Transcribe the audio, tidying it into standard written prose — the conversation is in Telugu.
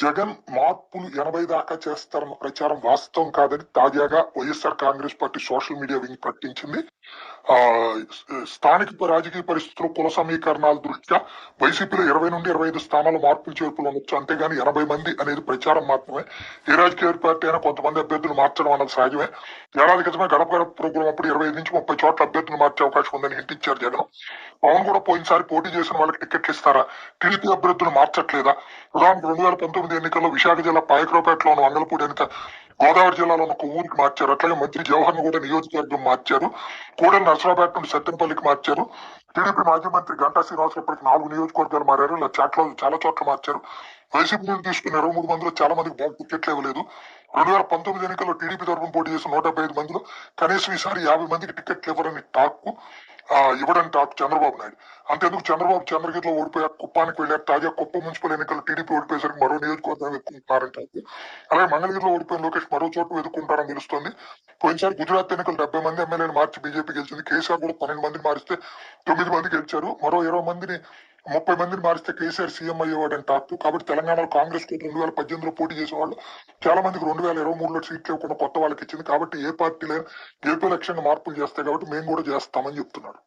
జగన్ మార్పులు 80 దాకా చేస్తారన్న ప్రచారం వాస్తవం కాదని తాజాగా YSR Congress party social media wing ప్రకటించింది. ఆ స్థానిక రాజకీయ పరిస్థితులు, కుల సమీకరణాల దృష్ట్యా వైసీపీలో 20 నుండి 25 స్థానాలు మార్పులు చేర్పులు ఉండొచ్చు. అంతేగాని 80 మంది అనేది ప్రచారం మాత్రమే. ఏ రాజకీయ పార్టీ అయినా కొంతమంది అభ్యర్థులు మార్చడం అన్నది సహజమే. ఏడాది క్రితమే గడప గడప ప్రోగ్రాం అప్పుడు 25 నుంచి 30 చోట్ల అభ్యర్థులు మార్చే అవకాశం ఉందని హింట్ ఇచ్చారు జగన్. పవన్ కూడా పోయినసారి పోటీ చేసిన వాళ్ళకి టికెట్లు ఇస్తారా, టీడీపీ అభ్యర్థులు మార్చట్లేదా? ఉదాహరణకు 2019 ఎన్నికల్లో విశాఖ జిల్లా పాయకరావుపేటలో ఉన్న వంగలపూడి ఎన్నిక గోదావరి జిల్లాలో ఒక ఊరికి మార్చారు. అట్లాగే మంత్రి జవహర్ కూడా నియోజకవర్గం మార్చారు. కోడెల నరసరావుపేట నుండి సత్తెనపల్లికి మార్చారు. టీడీపీ మాజీ మంత్రి గంటా శ్రీనివాసరావు ఇప్పటికి 4 నియోజకవర్గాలు మారారు. ఇలా చాలా చోట్ల మార్చారు. వైసీపీ నుండి తీసుకున్న 23 మందిలో చాలా మందికి బాగా టికెట్లు ఇవ్వలేదు. 2019 ఎన్నికల్లో టీడీపీ తరఫున పోటీ చేసిన 175 మందిలో కనీసం ఈసారి 50 మందికి టికెట్లు ఇవ్వరని టాక్, ఇవ్వడానికి టాక్ చంద్రబాబు నాయుడు. అంతేందుకు చంద్రబాబు చంద్రగిరిలో ఓడిపోయారు, కుప్పానికి వెళ్ళారు. తాజా కుప్పం మున్సిపల్ ఎన్నికల్లో టీడీపీ ఓడిపోయేసరికి మరో నియోజకవర్గం వెతుకుంటున్నారని టాక్. అలాగే మంగళగిరిలో ఓడిపోయిన లోకేష్ మరో చోటు వెతుకుంటారని తెలుస్తోంది. పోయినసారి గుజరాత్ ఎన్నికలు 70 మంది ఎమ్మెల్యేలు మార్చి బీజేపీ గెలిచింది. కేసీఆర్ కూడా 12 మందిని మారిస్తే 9 మంది గెలిచారు. మరో 30 మందిని మారిస్తే కేసీఆర్ సీఎం అయ్యేవాడని టాక్. కాబట్టి తెలంగాణలో కాంగ్రెస్ కూడా 2018లో పోటీ చేసే వాళ్ళు చాలా మందికి 2023లో సీట్లు ఇవ్వకుండా కొత్త వాళ్ళకి ఇచ్చింది. కాబట్టి ఏ పార్టీ లేదు, ఏపీ లక్ష్యంగా మార్పులు చేస్తాయి కాబట్టి మేము కూడా చేస్తామని చెప్తున్నాడు.